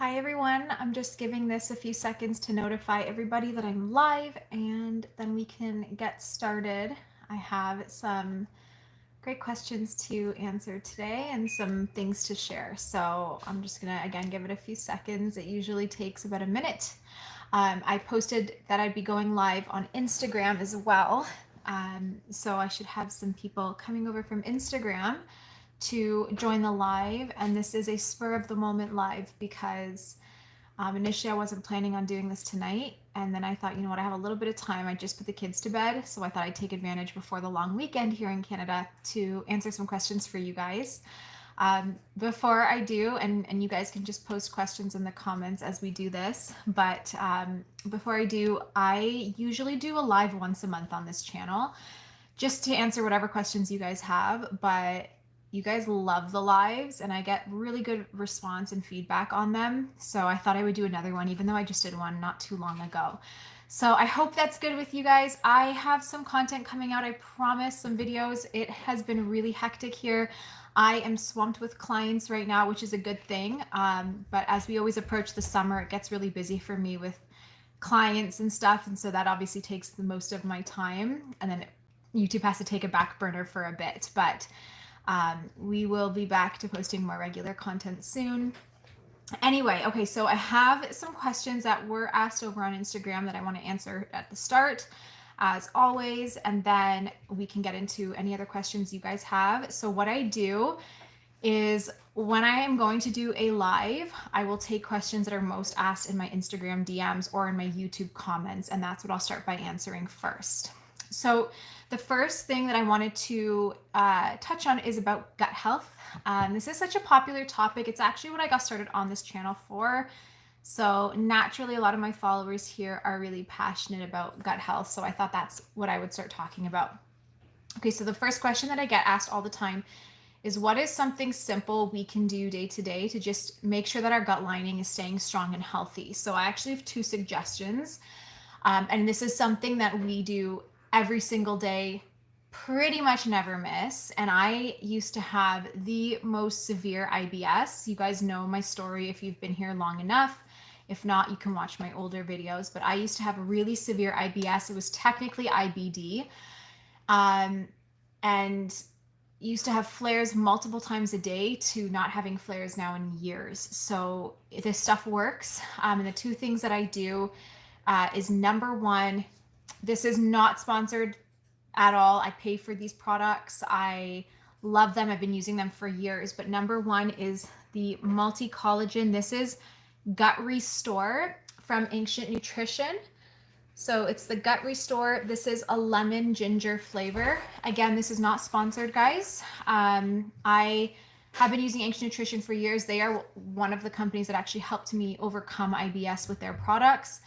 Hi everyone, I'm just giving this a few seconds to notify everybody that I'm live and then we can get started. I have some great questions to answer today and some things to share. So I'm just gonna again give it a few seconds. It usually takes about a minute. I posted that I'd be going live on Instagram as well. So I should have some people coming over from Instagram to join the live, and this is a spur of the moment live because initially I wasn't planning on doing this tonight, and then I thought, you know what, I have a little bit of time. I just put the kids to bed, so I thought I'd take advantage before the long weekend here in Canada to answer some questions for you guys. Before I do, and you guys can just post questions in the comments as we do this, but before I do, I usually do a live once a month on this channel just to answer whatever questions you guys have, but you guys love the lives and I get really good response and feedback on them. So I thought I would do another one, even though I just did one not too long ago. So I hope that's good with you guys. I have some content coming out, I promise, some videos. It has been really hectic here. I am swamped with clients right now, which is a good thing. But as we always approach the summer, it gets really busy for me with clients and stuff. And so that obviously takes the most of my time. And then YouTube has to take a back burner for a bit. But we will be back to posting more regular content soon. Anyway, okay, so I have some questions that were asked over on Instagram that I want to answer at the start, as always, and then we can get into any other questions you guys have. So what I do is when I am going to do a live, I will take questions that are most asked in my Instagram DMs or in my YouTube comments, and that's what I'll start by answering first. So the first thing that I wanted to touch on is about gut health. This is such a popular topic. It's actually what I got started on this channel for. So naturally, a lot of my followers here are really passionate about gut health. So I thought that's what I would start talking about. Okay, so the first question that I get asked all the time is, what is something simple we can do day to day to just make sure that our gut lining is staying strong and healthy? So I actually have two suggestions. And this is something that we do every single day, pretty much never miss. And I used to have the most severe IBS. You guys know my story if you've been here long enough. If not, you can watch my older videos. But I used to have a really severe IBS. It was technically IBD. And used to have flares multiple times a day to not having flares now in years. So this stuff works. And the two things that I do is, number one, this is not sponsored at all. I pay for these products. I love them. I've been using them for years. But number one is the multi-collagen. This is Gut Restore from Ancient Nutrition. So it's the Gut Restore. This is a lemon ginger flavor. Again, this is not sponsored, guys. I have been using Ancient Nutrition for years. They are one of the companies that actually helped me overcome IBS with their products.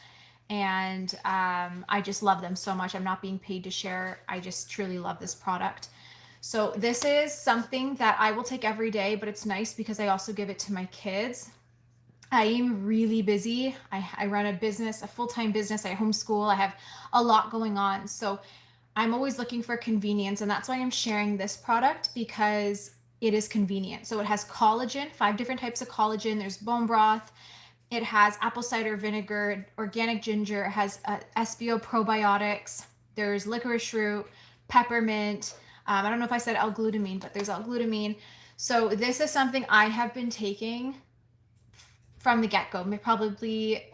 And I just love them so much. I'm not being paid to share. I just truly love this product. So this is something that I will take every day, but it's nice because I also give it to my kids. I am really busy. I run a business, a full-time business. I homeschool. I have a lot going on. So I'm always looking for convenience. And that's why I'm sharing this product, because it is convenient. So it has collagen, 5 different types of collagen. There's bone broth. It has apple cider vinegar, organic ginger. It has SBO probiotics. There's licorice root, peppermint. I don't know if I said L-glutamine, but there's L-glutamine. So this is something I have been taking from the get-go, probably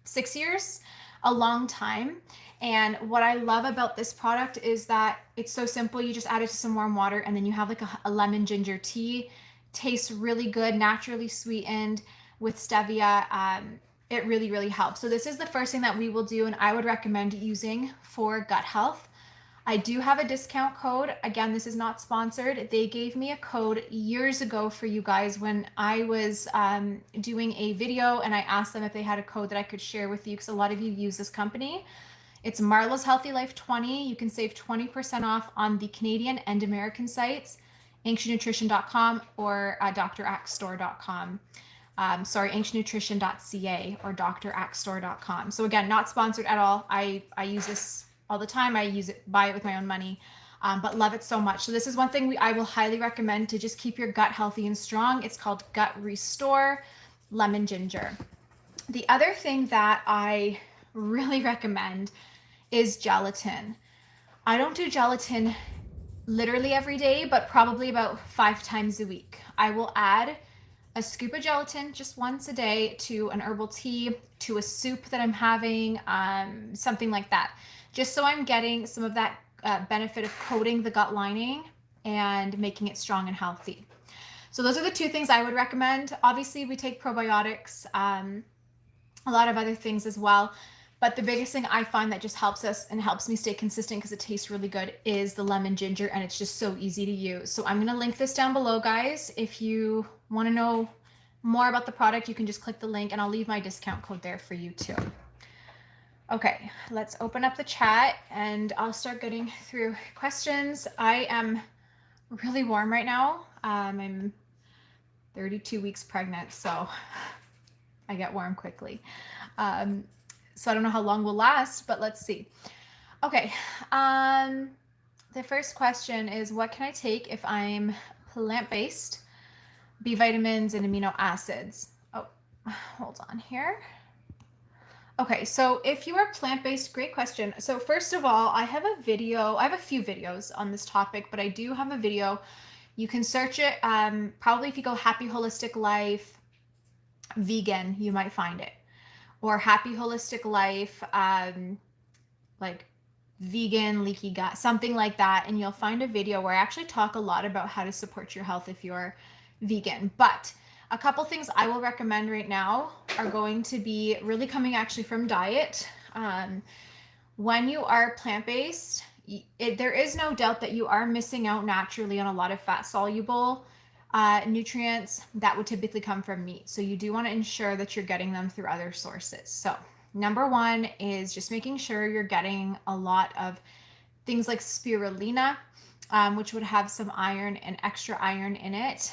6 years, a long time. And what I love about this product is that it's so simple. You just add it to some warm water and then you have like a lemon ginger tea. Tastes really good, naturally sweetened with stevia. It really, really helps. So this is the first thing that we will do, and I would recommend using for gut health. I do have a discount code. Again, this is not sponsored. They gave me a code years ago for you guys when I was doing a video, and I asked them if they had a code that I could share with you because a lot of you use this company. It's Marla's Healthy Life 20. You can save 20% off on the Canadian and American sites, ancientnutrition.com or draxstore.com. ancientnutrition.ca or draxstore.com. So again, not sponsored at all. I use this all the time. I use it, buy it with my own money, but love it so much. So this is one thing I will highly recommend to just keep your gut healthy and strong. It's called Gut Restore. lemon ginger. The other thing that I really recommend is gelatin. I don't do gelatin literally every day, but probably about 5 times a week. I will add a scoop of gelatin just once a day to an herbal tea, to a soup that I'm having, something like that, just so I'm getting some of that benefit of coating the gut lining and making it strong and healthy. So those are the two things I would recommend. Obviously, we take probiotics, a lot of other things as well. But the biggest thing I find that just helps us and helps me stay consistent because it tastes really good is the lemon ginger, and it's just so easy to use. So I'm going to link this down below, guys. If you want to know more about the product, you can just click the link, and I'll leave my discount code there for you too. Okay, let's open up the chat and I'll start getting through questions. I am really warm right now. I'm 32 weeks pregnant, so I get warm quickly. So I don't know how long will last, but let's see. Okay, the first question is, what can I take if I'm plant-based? B vitamins and amino acids. Oh, hold on here. Okay, so if you are plant-based, great question. So first of all, I have a few videos on this topic, but I do have a video. You can search it, probably if you go Happy Holistic Life vegan, you might find it. Or Happy Holistic Life, like vegan leaky gut, something like that. And you'll find a video where I actually talk a lot about how to support your health if you're vegan. But a couple things I will recommend right now are going to be really coming actually from diet. When you are plant-based, there is no doubt that you are missing out naturally on a lot of fat-soluble nutrients that would typically come from meat. So you do want to ensure that you're getting them through other sources. So number one is just making sure you're getting a lot of things like spirulina, which would have some iron and extra iron in it.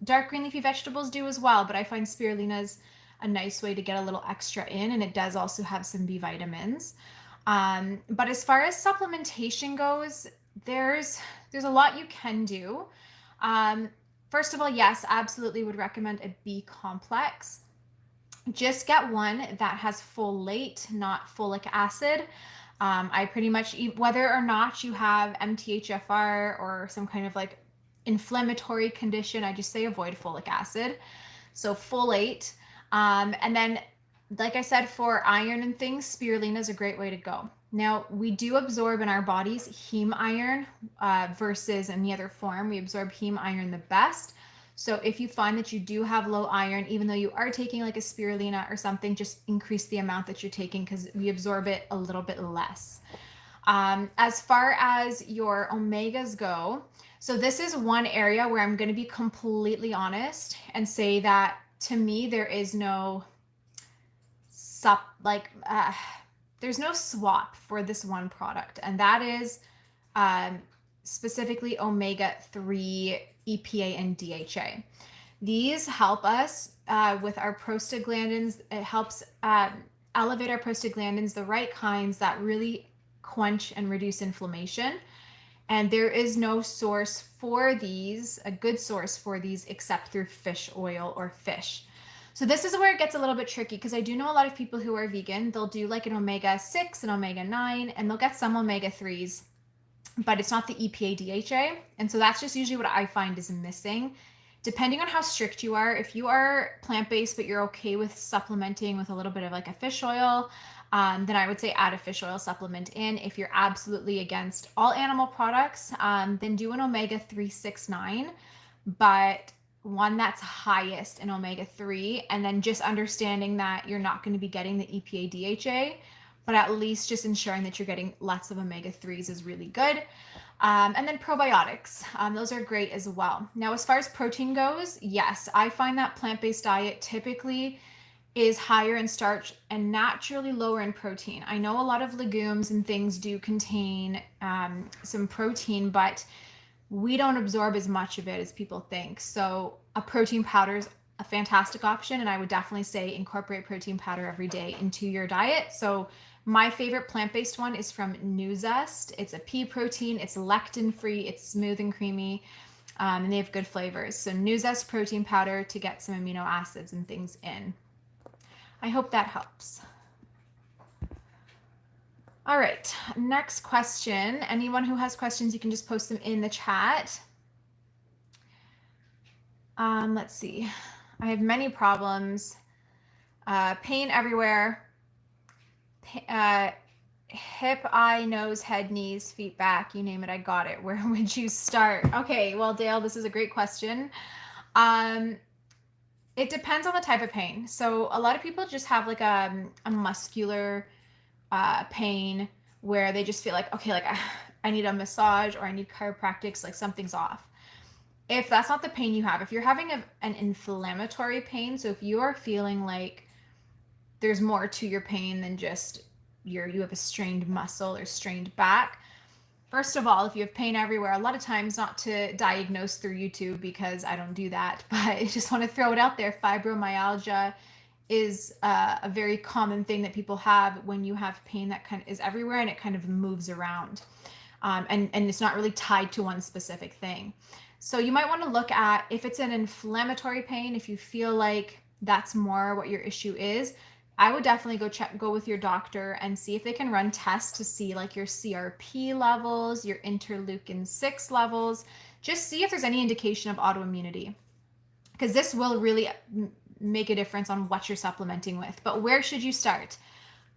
Dark green leafy vegetables do as well, but I find spirulina is a nice way to get a little extra in, and it does also have some B vitamins. But as far as supplementation goes, there's a lot you can do. First of all, yes, absolutely would recommend a B complex. Just get one that has folate, not folic acid. I pretty much, whether or not you have MTHFR or some kind of like inflammatory condition, I just say avoid folic acid. So folate. And then, like I said, for iron and things, spirulina is a great way to go. Now, we do absorb in our bodies heme iron versus any other form. We absorb heme iron the best. So if you find that you do have low iron, even though you are taking like a spirulina or something, just increase the amount that you're taking because we absorb it a little bit less. As far as your omegas go, so this is one area where I'm going to be completely honest and say that to me, there is no there's no swap for this one product, and that is specifically omega-3, EPA, and DHA. These help us with our prostaglandins. It helps elevate our prostaglandins, the right kinds that really quench and reduce inflammation. And there is no source for these, a good source for these, except through fish oil or fish. So this is where it gets a little bit tricky, because I do know a lot of people who are vegan, they'll do like an omega-6 and omega-9, and they'll get some omega-3s, but it's not the EPA DHA. And so that's just usually what I find is missing. Depending on how strict you are, if you are plant-based, but you're okay with supplementing with a little bit of like a fish oil, then I would say add a fish oil supplement in. If you're absolutely against all animal products, then do an omega-3, 6, 9, but one that's highest in omega-3, and then just understanding that you're not going to be getting the EPA DHA, but at least just ensuring that you're getting lots of omega-3s is really good. And then probiotics, those are great as well. Now, as far as protein goes, yes, I find that plant-based diet typically is higher in starch and naturally lower in protein. I know a lot of legumes and things do contain some protein, but we don't absorb as much of it as people think. So a protein powder is a fantastic option, and I would definitely say incorporate protein powder every day into your diet. So my favorite plant-based one is from Nuzest. It's a pea protein, it's lectin-free, it's smooth and creamy. And they have good flavors. So new zest protein powder to get some amino acids and things in. I hope that helps. All right, next question. Anyone who has questions, you can just post them in the chat. Let's see. I have many problems. Pain everywhere. Hip, eye, nose, head, knees, feet, back, you name it, I got it. Where would you start? Okay, well, Dale, this is a great question. It depends on the type of pain. So a lot of people just have like a muscular pain where they just feel like, okay, like I need a massage or I need chiropractics, like something's off. If that's not the pain you have, if you're having an inflammatory pain, so if you are feeling like there's more to your pain than just you have a strained muscle or strained back, first of all, if you have pain everywhere, a lot of times, not to diagnose through YouTube because I don't do that, but I just want to throw it out there, fibromyalgia is a very common thing that people have when you have pain that kind of is everywhere and it kind of moves around. And it's not really tied to one specific thing. So you might want to look at if it's an inflammatory pain, if you feel like that's more what your issue is, I would definitely go with your doctor and see if they can run tests to see like your CRP levels, your interleukin-6 levels, just see if there's any indication of autoimmunity, because this will really make a difference on what you're supplementing with. But where should you start?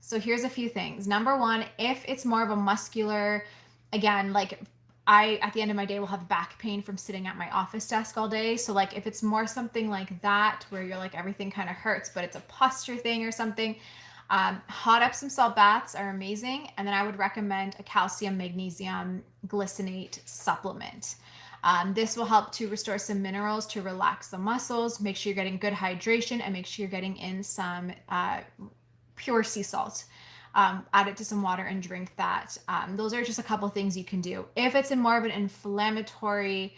So here's a few things. Number one, if it's more of a muscular, again, like I, at the end of my day, will have back pain from sitting at my office desk all day. So like if it's more something like that, where you're like everything kind of hurts, but it's a posture thing or something, hot Epsom salt baths are amazing. And then I would recommend a calcium magnesium glycinate supplement. This will help to restore some minerals to relax the muscles, make sure you're getting good hydration, and make sure you're getting in some pure sea salt. Add it to some water and drink that. Those are just a couple things you can do. If it's in more of an inflammatory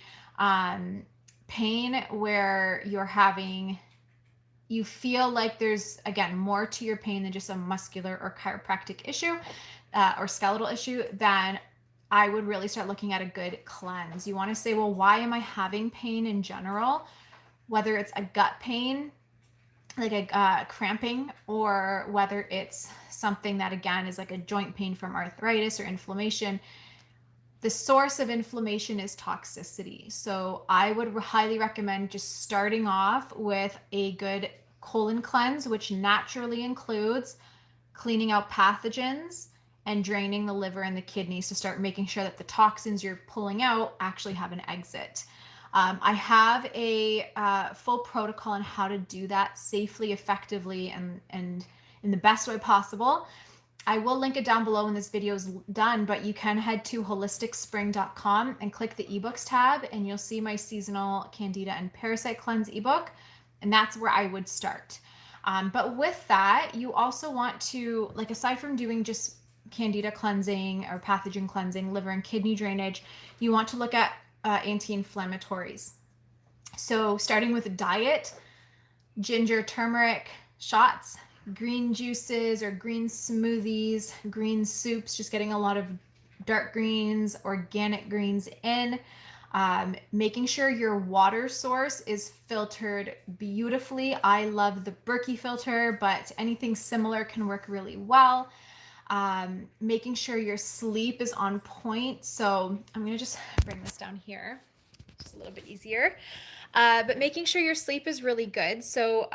pain where you feel like there's, again, more to your pain than just a muscular or chiropractic issue or skeletal issue, then I would really start looking at a good cleanse. You want to say, well, why am I having pain in general? Whether it's a gut pain, like a cramping, or whether it's something that, again, is like a joint pain from arthritis or inflammation. The source of inflammation is toxicity. So I would highly recommend just starting off with a good colon cleanse, which naturally includes cleaning out pathogens and draining the liver and the kidneys to start making sure that the toxins you're pulling out actually have an exit. I have a full protocol on how to do that safely, effectively, and in the best way possible. I will link it down below when this video is done, but you can head to holisticspring.com and click the ebooks tab, and you'll see my seasonal Candida and Parasite Cleanse ebook, and that's where I would start. But with that, you also want to, like, aside from doing just Candida cleansing or pathogen cleansing, liver and kidney drainage, you want to look at anti-inflammatories. So starting with a diet, ginger, turmeric shots, green juices or green smoothies, green soups, just getting a lot of dark greens, organic greens in. Making sure your water source is filtered beautifully. I love the Berkey filter, but anything similar can work really well. Making sure your sleep is on point. So I'm going to just bring this down here, just a little bit easier. But making sure your sleep is really good. So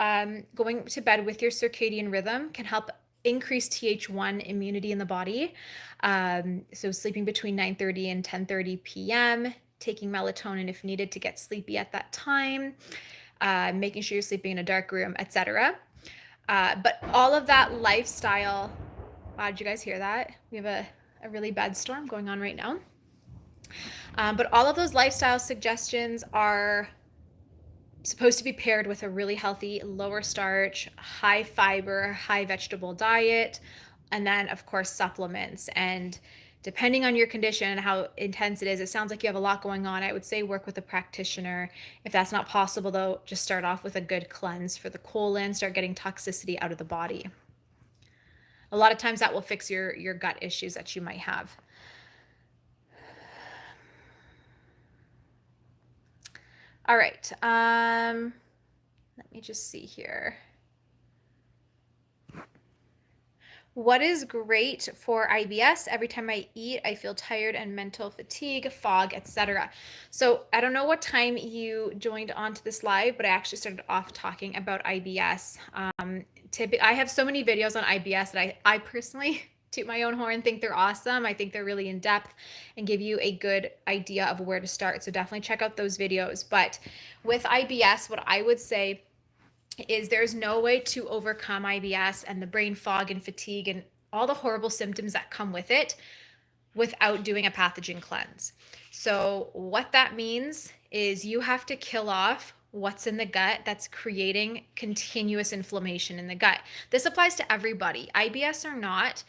going to bed with your circadian rhythm can help increase Th1 immunity in the body. So sleeping between 9:30 and 10:30 p.m., taking melatonin if needed to get sleepy at that time, making sure you're sleeping in a dark room, etc. But all of that lifestyle, wow, did you guys hear that? We have a really bad storm going on right now. But all of those lifestyle suggestions are supposed to be paired with a really healthy, lower starch, high fiber, high vegetable diet, and then, of course, supplements. And depending on your condition and how intense it is, it sounds like you have a lot going on. I would say work with a practitioner. If that's not possible, though, just start off with a good cleanse for the colon, start getting toxicity out of the body. A lot of times that will fix your gut issues that you might have. All right. Let me just see here. What is great for IBS? Every time I eat, I feel tired and mental fatigue, fog, etc. So I don't know what time you joined onto this live, but I actually started off talking about IBS. I have so many videos on IBS that I personally toot my own horn, think they're awesome. I think they're really in depth and give you a good idea of where to start. So definitely check out those videos. But with IBS, what I would say is there's no way to overcome IBS and the brain fog and fatigue and all the horrible symptoms that come with it without doing a pathogen cleanse. So what that means is you have to kill off what's in the gut that's creating continuous inflammation in the gut. This applies to everybody, IBS or not.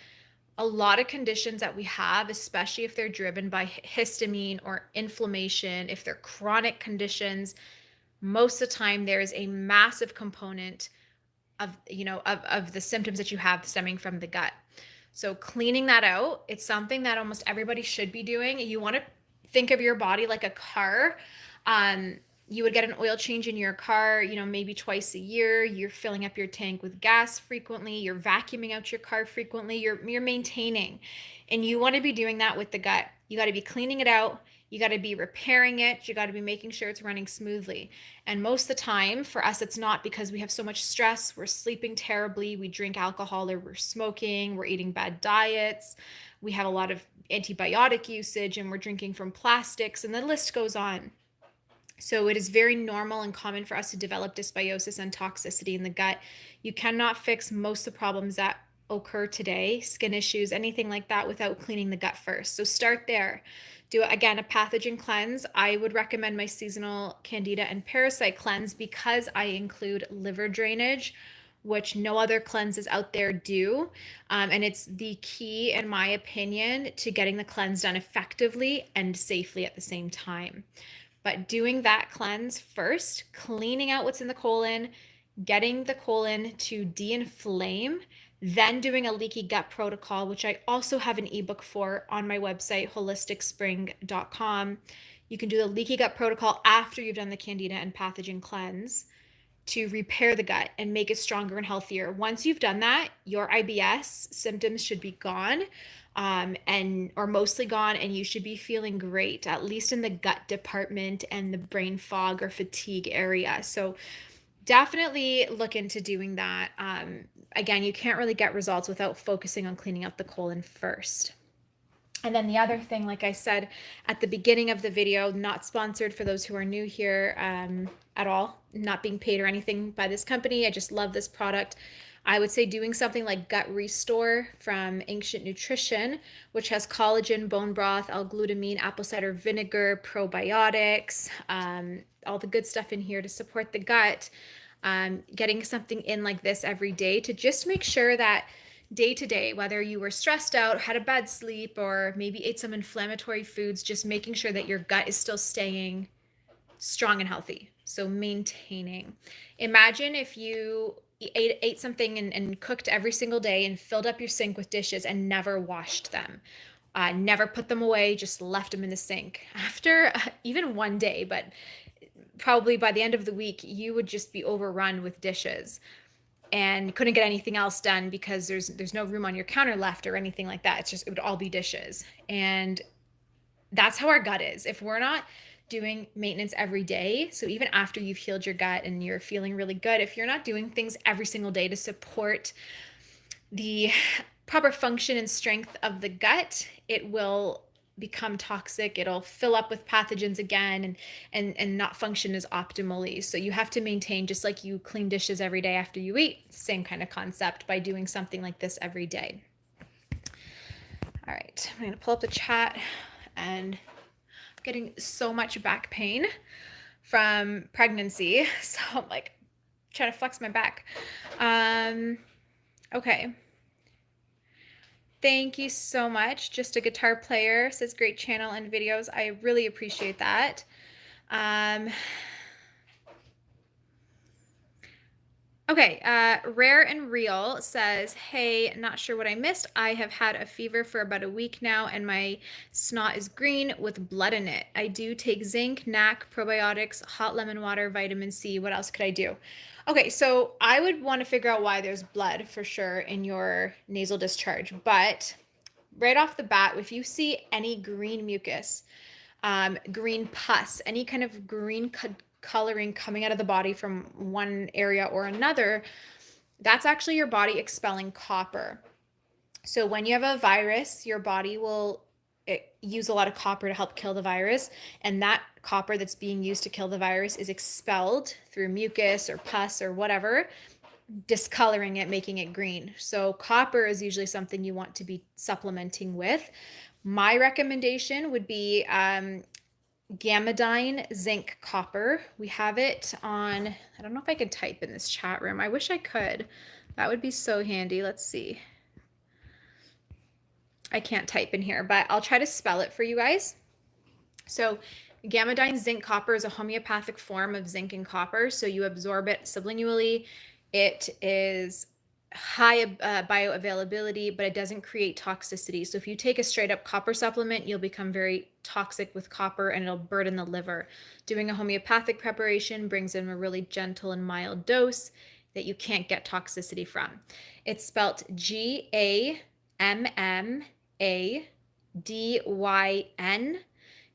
A lot of conditions that we have, especially if they're driven by histamine or inflammation, if they're chronic conditions, most of the time there is a massive component of of the symptoms that you have stemming from the gut. So cleaning that out, it's something that almost everybody should be doing. You want to think of your body like a car. You would get an oil change in your car, maybe twice a year. You're filling up your tank with gas frequently. You're vacuuming out your car frequently. You're maintaining, and you want to be doing that with the gut. You got to be cleaning it out. You got to be repairing it. You got to be making sure it's running smoothly. And most of the time for us, it's not because we have so much stress. We're sleeping terribly. We drink alcohol or we're smoking. We're eating bad diets. We have a lot of antibiotic usage and we're drinking from plastics, and the list goes on. So it is very normal and common for us to develop dysbiosis and toxicity in the gut. You cannot fix most of the problems that occur today, skin issues, anything like that, without cleaning the gut first. So start there. Do, again, a pathogen cleanse. I would recommend my seasonal candida and parasite cleanse because I include liver drainage, which no other cleanses out there do. And it's the key, in my opinion, to getting the cleanse done effectively and safely at the same time. But doing that cleanse first, cleaning out what's in the colon, getting the colon to de-inflame, then doing a leaky gut protocol, which I also have an ebook for on my website, holisticspring.com. You can do the leaky gut protocol after you've done the candida and pathogen cleanse to repair the gut and make it stronger and healthier. Once you've done that, your IBS symptoms should be gone, or mostly gone, and you should be feeling great, at least in the gut department and the brain fog or fatigue area. So definitely look into doing that. Again, you can't really get results without focusing on cleaning out the colon first. And then the other thing, like I said at the beginning of the video, not sponsored for those who are new here at all, not being paid or anything by this company. I just love this product. I would say doing something like Gut Restore from Ancient Nutrition, which has collagen, bone broth, L-glutamine, apple cider vinegar, probiotics, all the good stuff in here to support the gut. Getting something in like this every day to just make sure that day to day, whether you were stressed out, had a bad sleep, or maybe ate some inflammatory foods, just making sure that your gut is still staying strong and healthy. So maintaining. Imagine if you ate something and cooked every single day and filled up your sink with dishes and never washed them. Never put them away, just left them in the sink. After even one day, but probably by the end of the week, you would just be overrun with dishes and couldn't get anything else done because there's no room on your counter left or anything like that. It would all be dishes. And that's how our gut is. If we're not doing maintenance every day, so even after you've healed your gut and you're feeling really good, if you're not doing things every single day to support the proper function and strength of the gut, it will become toxic. It'll fill up with pathogens again and not function as optimally. So you have to maintain, just like you clean dishes every day after you eat, same kind of concept by doing something like this every day. All right, I'm going to pull up the chat, and I'm getting so much back pain from pregnancy. So I'm like trying to flex my back. Okay. Thank you so much. Just a guitar player says great channel and videos. I really appreciate that. Okay, Rare and Real says, hey, not sure what I missed. I have had a fever for about a week now, and my snot is green with blood in it. I do take zinc, NAC, probiotics, hot lemon water, vitamin C. What else could I do? Okay, so I would want to figure out why there's blood for sure in your nasal discharge. But right off the bat, if you see any green mucus, green pus, any kind of green coloring coming out of the body from one area or another, that's actually your body expelling copper. So when you have a virus, your body will use a lot of copper to help kill the virus, and that copper that's being used to kill the virus is expelled through mucus or pus or whatever, discoloring it, making it green. So copper is usually something you want to be supplementing with. My recommendation would be Gamadine zinc copper. We have it on, I don't know if I can type in this chat room. I wish I could. That would be so handy. Let's see. I can't type in here, but I'll try to spell it for you guys. So Gamadine zinc copper is a homeopathic form of zinc and copper. So you absorb it sublingually. It is high bioavailability, but it doesn't create toxicity. So if you take a straight up copper supplement, you'll become very toxic with copper and it'll burden the liver. Doing a homeopathic preparation brings in a really gentle and mild dose that you can't get toxicity from. It's spelt GAMMADYN,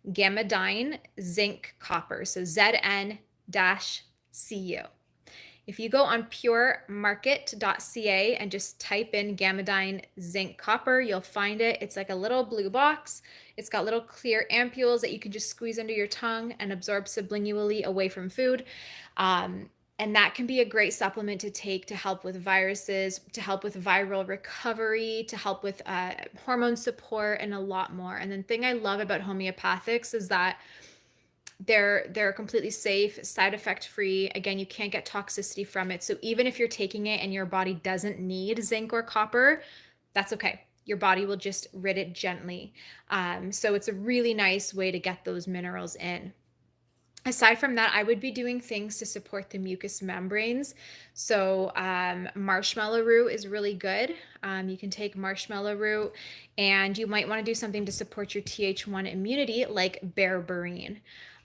Gamadine zinc copper. So ZN-CU. If you go on puremarket.ca and just type in Gamadine zinc copper, you'll find it. It's like a little blue box. It's got little clear ampules that you can just squeeze under your tongue and absorb sublingually away from food. And that can be a great supplement to take to help with viruses, to help with viral recovery, to help with hormone support, and a lot more. And the thing I love about homeopathics is that they're completely safe, side effect free. Again, you can't get toxicity from it. So even if you're taking it and your body doesn't need zinc or copper, that's okay. Your body will just rid it gently. So it's a really nice way to get those minerals in. Aside from that, I would be doing things to support the mucous membranes. So marshmallow root is really good. You can take marshmallow root, and you might want to do something to support your Th1 immunity, like berberine.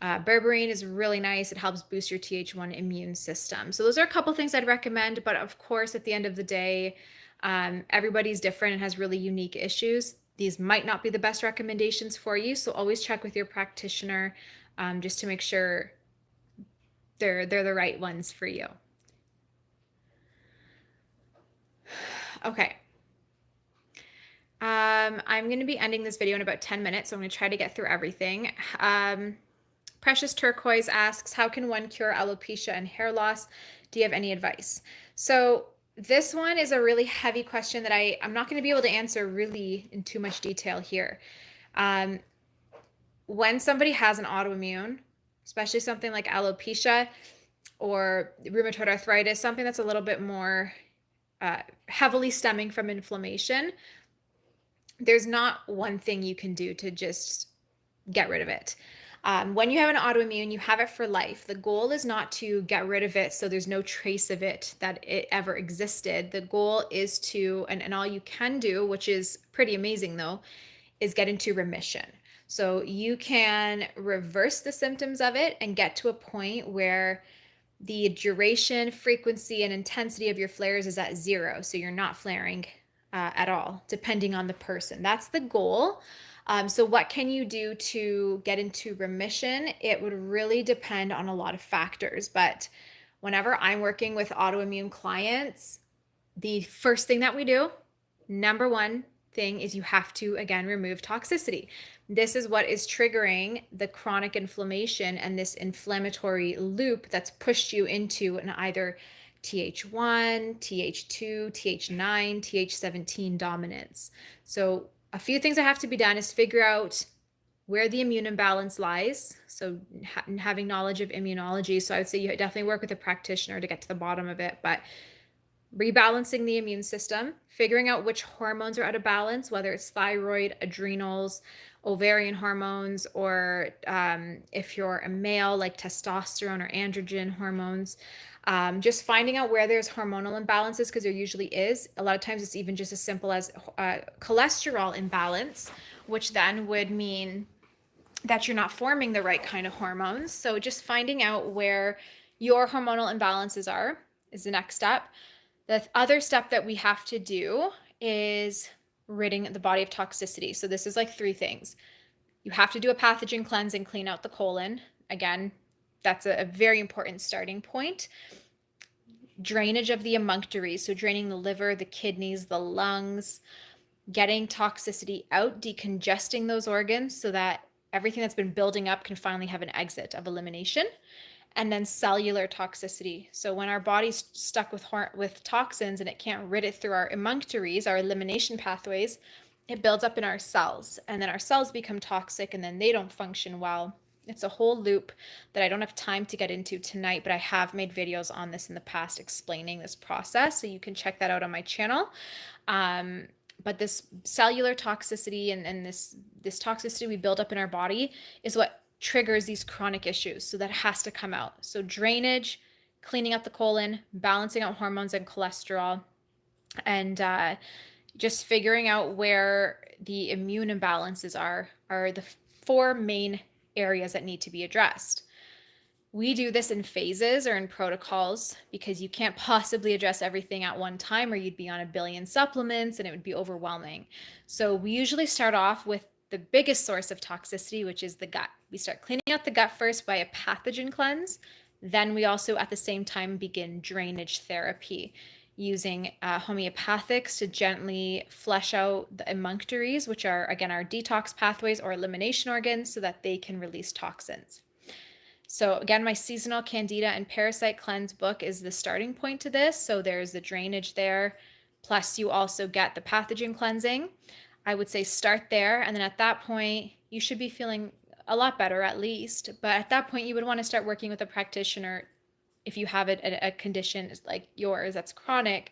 Berberine is really nice. It helps boost your Th1 immune system. So those are a couple things I'd recommend. But of course, at the end of the day, everybody's different and has really unique issues. These might not be the best recommendations for you. So always check with your practitioner just to make sure they're the right ones for you. Okay. I'm going to be ending this video in about 10 minutes, so I'm going to try to get through everything. Precious Turquoise asks, how can one cure alopecia and hair loss? Do you have any advice? So this one is a really heavy question that I'm not going to be able to answer really in too much detail here. When somebody has an autoimmune, especially something like alopecia or rheumatoid arthritis, something that's a little bit more heavily stemming from inflammation, there's not one thing you can do to just get rid of it. When you have an autoimmune, you have it for life. The goal is not to get rid of it so there's no trace of it that it ever existed. The goal is to, and all you can do, which is pretty amazing though, is get into remission. So you can reverse the symptoms of it and get to a point where the duration, frequency, and intensity of your flares is at 0. So you're not flaring at all, depending on the person. That's the goal. So what can you do to get into remission? It would really depend on a lot of factors. But whenever I'm working with autoimmune clients, the first thing that we do, number one thing, is you have to, again, remove toxicity. This is what is triggering the chronic inflammation and this inflammatory loop that's pushed you into an either Th1, Th2, Th9, Th17 dominance. So a few things that have to be done is figure out where the immune imbalance lies. So having knowledge of immunology. So I would say you definitely work with a practitioner to get to the bottom of it, but rebalancing the immune system, figuring out which hormones are out of balance, whether it's thyroid, adrenals, ovarian hormones, or if you're a male, like testosterone or androgen hormones. Just finding out where there's hormonal imbalances, because there usually is. A lot of times it's even just as simple as cholesterol imbalance, which then would mean that you're not forming the right kind of hormones. So just finding out where your hormonal imbalances are is the next step. The other step that we have to do is ridding the body of toxicity. So this is like 3 things. You have to do a pathogen cleanse and clean out the colon. Again, that's a very important starting point. Drainage of the emunctories, so draining the liver, the kidneys, the lungs, getting toxicity out, decongesting those organs so that everything that's been building up can finally have an exit of elimination. And then cellular toxicity. So when our body's stuck with toxins and it can't rid it through our emunctories, our elimination pathways, it builds up in our cells, and then our cells become toxic, and then they don't function well. It's a whole loop that I don't have time to get into tonight, but I have made videos on this in the past explaining this process, so you can check that out on my channel. But this cellular toxicity and this toxicity we build up in our body is what triggers these chronic issues. So that has to come out. So drainage, cleaning up the colon, balancing out hormones and cholesterol, and just figuring out where the immune imbalances are the 4 main areas that need to be addressed. We do this in phases or in protocols because you can't possibly address everything at one time, or you'd be on a billion supplements and it would be overwhelming. So we usually start off with the biggest source of toxicity, which is the gut. We start cleaning out the gut first by a pathogen cleanse. Then we also at the same time begin drainage therapy using homeopathics to gently flush out the emunctories, which are again our detox pathways or elimination organs, so that they can release toxins. So again, my seasonal candida and parasite cleanse book is the starting point to this. So there's the drainage there, plus you also get the pathogen cleansing. I would say start there, and then at that point you should be feeling a lot better at least. But at that point you would want to start working with a practitioner if you have a condition like yours that's chronic,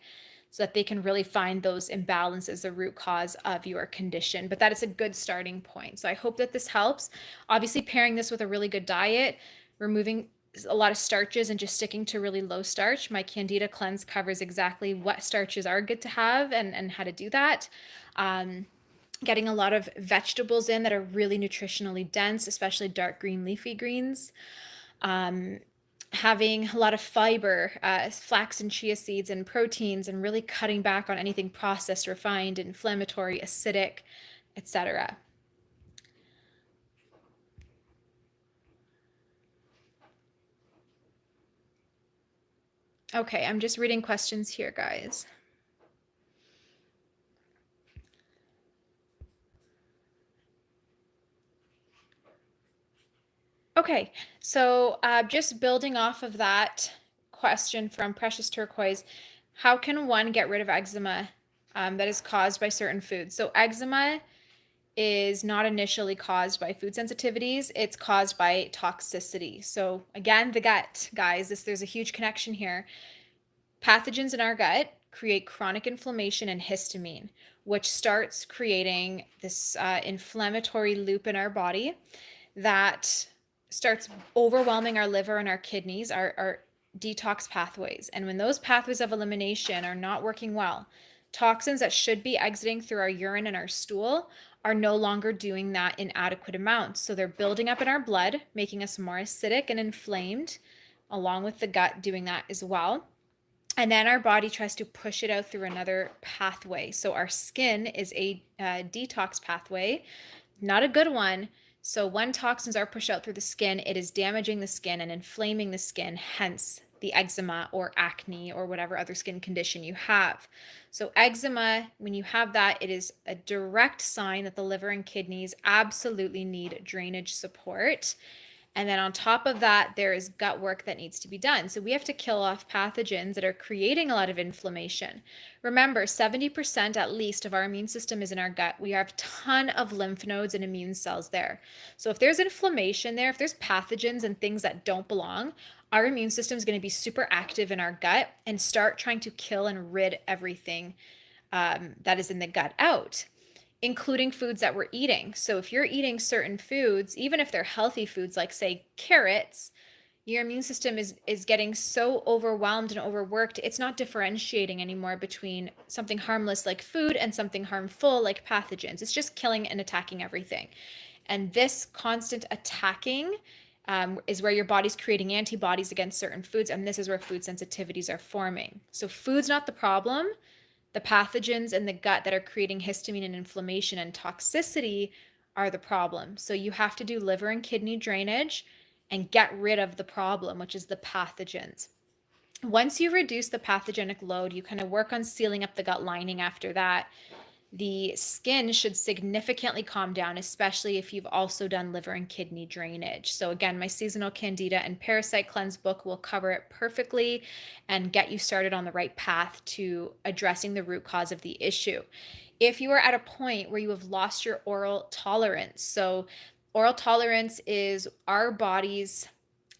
so that they can really find those imbalances, the root cause of your condition. But that is a good starting point. So I hope that this helps. Obviously, pairing this with a really good diet, removing a lot of starches and just sticking to really low starch. My Candida cleanse covers exactly what starches are good to have and how to do that. Getting a lot of vegetables in that are really nutritionally dense, especially dark green leafy greens. Having a lot of fiber, flax and chia seeds and proteins, and really cutting back on anything processed, refined, inflammatory, acidic, etc. Okay, I'm just reading questions here, guys. Okay, so just building off of that question from Precious Turquoise, how can one get rid of eczema that is caused by certain foods? So eczema is not initially caused by food sensitivities, it's caused by toxicity. So again, the gut, guys, there's a huge connection here. Pathogens in our gut create chronic inflammation and histamine, which starts creating this inflammatory loop in our body that starts overwhelming our liver and our kidneys, our detox pathways. And when those pathways of elimination are not working well, toxins that should be exiting through our urine and our stool are no longer doing that in adequate amounts. So they're building up in our blood, making us more acidic and inflamed, along with the gut doing that as well. And then our body tries to push it out through another pathway. So our skin is a detox pathway, not a good one. So when toxins are pushed out through the skin, it is damaging the skin and inflaming the skin, hence the eczema or acne or whatever other skin condition you have. So eczema, when you have that, it is a direct sign that the liver and kidneys absolutely need drainage support. And then on top of that, there is gut work that needs to be done. So we have to kill off pathogens that are creating a lot of inflammation. Remember, 70% at least of our immune system is in our gut. We have a ton of lymph nodes and immune cells there. So if there's inflammation there, if there's pathogens and things that don't belong, our immune system is going to be super active in our gut and start trying to kill and rid everything that is in the gut out, including foods that we're eating. So if you're eating certain foods, even if they're healthy foods, like say carrots, your immune system is getting so overwhelmed and overworked, it's not differentiating anymore between something harmless like food and something harmful like pathogens. It's just killing and attacking everything. And this constant attacking is where your body's creating antibodies against certain foods, and this is where food sensitivities are forming. So food's not the problem. The pathogens in the gut that are creating histamine and inflammation and toxicity are the problem. So you have to do liver and kidney drainage and get rid of the problem, which is the pathogens. Once you reduce the pathogenic load, you kind of work on sealing up the gut lining after that. The skin should significantly calm down, especially if you've also done liver and kidney drainage. So again, my seasonal candida and parasite cleanse book will cover it perfectly and get you started on the right path to addressing the root cause of the issue. If you are at a point where you have lost your oral tolerance, so oral tolerance is our body's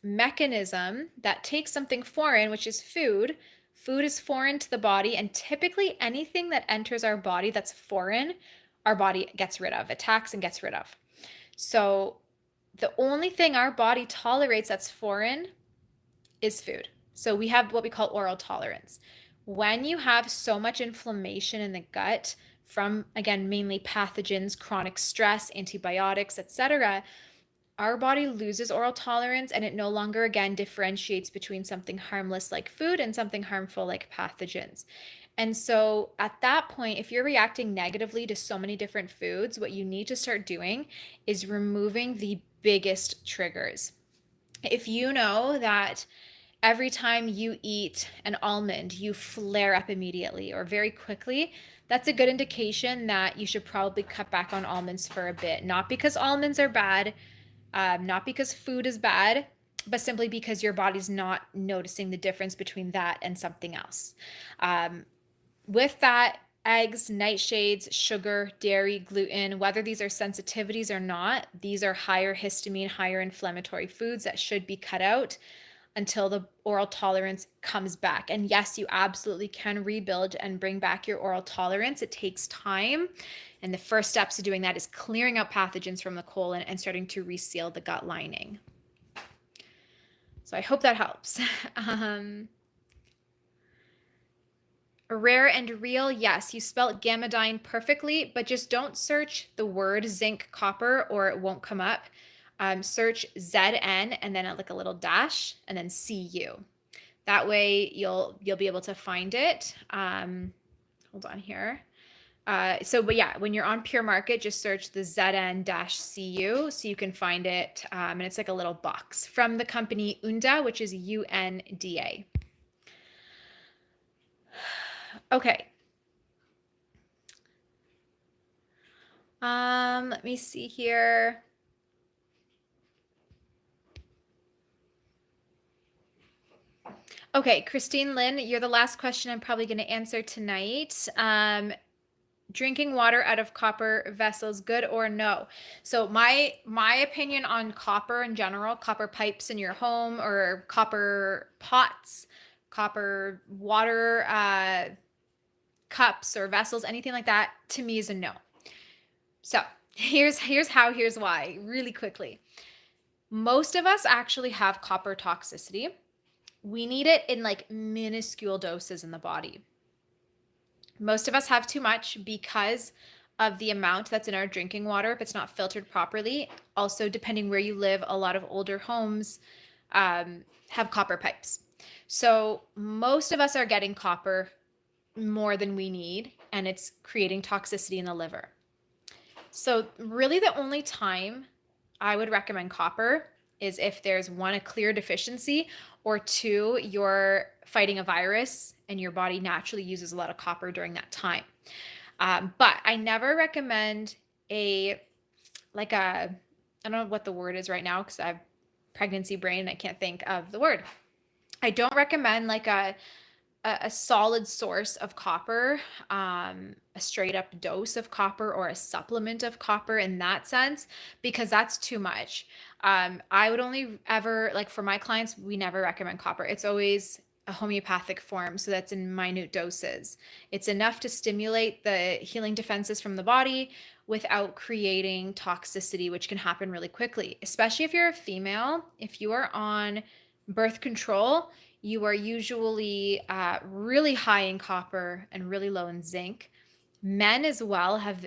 mechanism that takes something foreign, which is food. Food is foreign to the body, and typically anything that enters our body that's foreign, our body gets rid of, attacks and gets rid of. So the only thing our body tolerates that's foreign is food. So we have what we call oral tolerance. When you have so much inflammation in the gut from, again, mainly pathogens, chronic stress, antibiotics, etc., our body loses oral tolerance, and it no longer, again, differentiates between something harmless like food and something harmful like pathogens. And so at that point, if you're reacting negatively to so many different foods, what you need to start doing is removing the biggest triggers. If you know that every time you eat an almond, you flare up immediately or very quickly, that's a good indication that you should probably cut back on almonds for a bit. Not because almonds are bad, not because food is bad, but simply because your body's not noticing the difference between that and something else. With that, eggs, nightshades, sugar, dairy, gluten, whether these are sensitivities or not, these are higher histamine, higher inflammatory foods that should be cut out until the oral tolerance comes back. And yes, you absolutely can rebuild and bring back your oral tolerance. It takes time. And the first steps to doing that is clearing out pathogens from the colon and starting to reseal the gut lining. So I hope that helps. Rare and real, yes, you spelled gamadine perfectly, but just don't search the word zinc copper or it won't come up. Search ZN and then like a little dash and then CU. That way you'll be able to find it. Hold on here. But yeah, when you're on Pure Market, just search the ZN-CU so you can find it. And it's like a little box from the company Unda, which is UNDA. Okay. Let me see here. Okay, Christine Lynn, you're the last question I'm probably going to answer tonight. Drinking water out of copper vessels, good or no? So my opinion on copper in general, copper pipes in your home or copper pots, copper water cups or vessels, anything like that, to me is a no. So here's why, really quickly. Most of us actually have copper toxicity. We need it in like minuscule doses in the body. Most of us have too much because of the amount that's in our drinking water if it's not filtered properly. Also, depending where you live, a lot of older homes have copper pipes. So most of us are getting copper more than we need, and it's creating toxicity in the liver. So really the only time I would recommend copper is if there's one, a clear deficiency, or two, you're fighting a virus and your body naturally uses a lot of copper during that time. But I never recommend I don't know what the word is right now because I have pregnancy brain and I can't think of the word. I don't recommend like a solid source of copper, a straight up dose of copper or a supplement of copper in that sense, because that's too much. I would only ever, like for my clients, we never recommend copper. It's always a homeopathic form. So that's in minute doses. It's enough to stimulate the healing defenses from the body without creating toxicity, which can happen really quickly, especially if you're a female. If you are on birth control, you are usually really high in copper and really low in zinc. Men as well have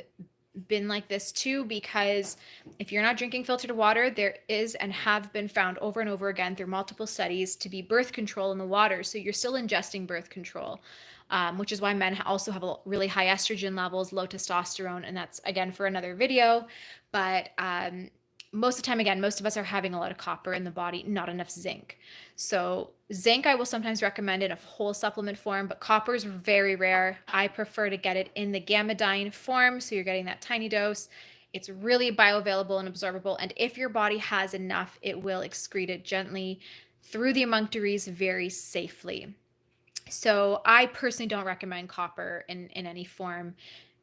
been like this too, because if you're not drinking filtered water, there is and have been found over and over again through multiple studies to be birth control in the water. So you're still ingesting birth control, which is why men also have really high estrogen levels, low testosterone, and that's again for another video. But most of the time, again, most of us are having a lot of copper in the body, not enough zinc. So zinc I will sometimes recommend in a whole supplement form, but copper is very rare. I prefer to get it in the gammadine form, so you're getting that tiny dose. It's really bioavailable and absorbable, and if your body has enough, it will excrete it gently through the emunctories very safely. So I personally don't recommend copper in any form,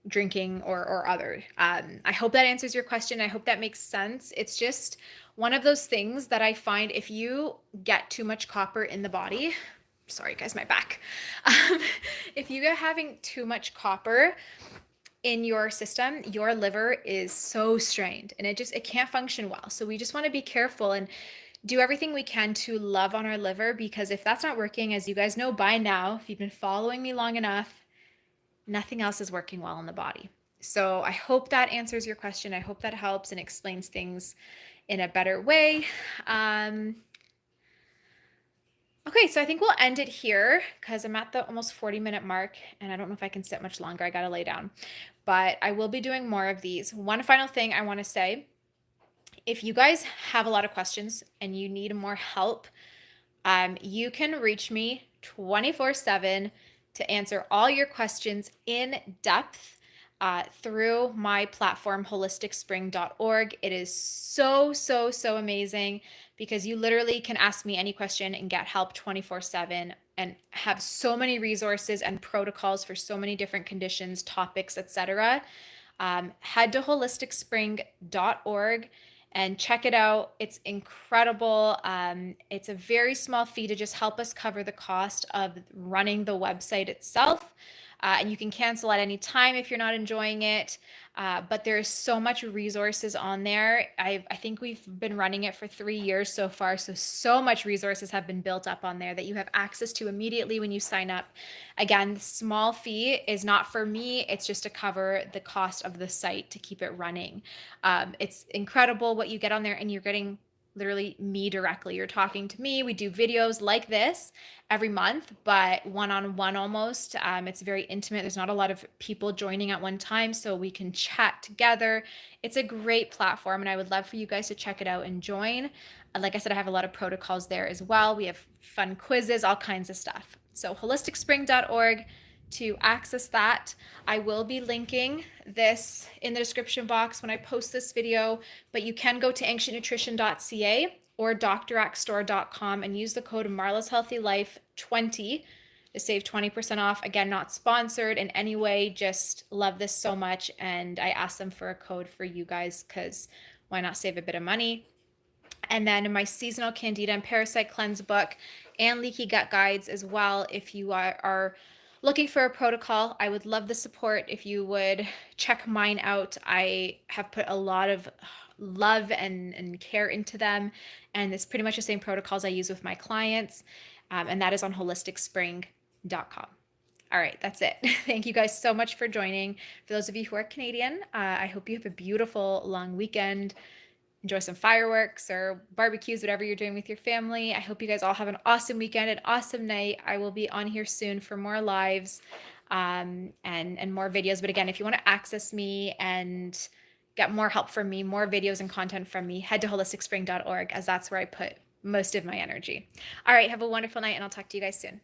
drinking or other. I hope that answers your question. I hope that makes sense. It's just one of those things that I find if you get too much copper in the body, sorry guys, my back. If you are having too much copper in your system, your liver is so strained and it can't function well. So we just want to be careful and do everything we can to love on our liver, because if that's not working, as you guys know by now, if you've been following me long enough, nothing else is working well in the body. So I hope that answers your question. I hope that helps and explains things in a better way. Okay, so I think we'll end it here because I'm at the almost 40-minute mark and I don't know if I can sit much longer. I got to lay down, but I will be doing more of these. One final thing I want to say, if you guys have a lot of questions and you need more help, you can reach me 24/7 to answer all your questions in depth through my platform, holisticspring.org. It is so, so, so amazing because you literally can ask me any question and get help 24/7 and have so many resources and protocols for so many different conditions, topics, etc. Head to holisticspring.org and check it out. It's incredible. It's a very small fee to just help us cover the cost of running the website itself. And you can cancel at any time if you're not enjoying it. But there's so much resources on there. I think we've been running it for 3 years so far. So much resources have been built up on there that you have access to immediately when you sign up. Again, the small fee is not for me. It's just to cover the cost of the site to keep it running. It's incredible what you get on there, and you're getting literally me directly. You're talking to me. We do videos like this every month, but one-on-one almost. It's very intimate. There's not a lot of people joining at one time, so we can chat together. It's a great platform, and I would love for you guys to check it out and join. Like I said, I have a lot of protocols there as well. We have fun quizzes, all kinds of stuff. So holisticspring.org to access that. I will be linking this in the description box when I post this video, but you can go to ancientnutrition.ca or draxstore.com and use the code Marla's Healthy Life 20 to save 20% off. Again, not sponsored in any way, just love this so much, and I asked them for a code for you guys because why not save a bit of money? And then my seasonal candida and parasite cleanse book and leaky gut guides as well. If you are looking for a protocol, I would love the support if you would check mine out. I have put a lot of love and care into them, and it's pretty much the same protocols I use with my clients, and that is on holisticspring.com. All right, that's it. Thank you guys so much for joining. For those of you who are Canadian, I hope you have a beautiful long weekend. Enjoy some fireworks or barbecues, whatever you're doing with your family. I hope you guys all have an awesome weekend, an awesome night. I will be on here soon for more lives and more videos. But again, if you want to access me and get more help from me, more videos and content from me, head to holisticspring.org, as that's where I put most of my energy. All right, have a wonderful night, and I'll talk to you guys soon.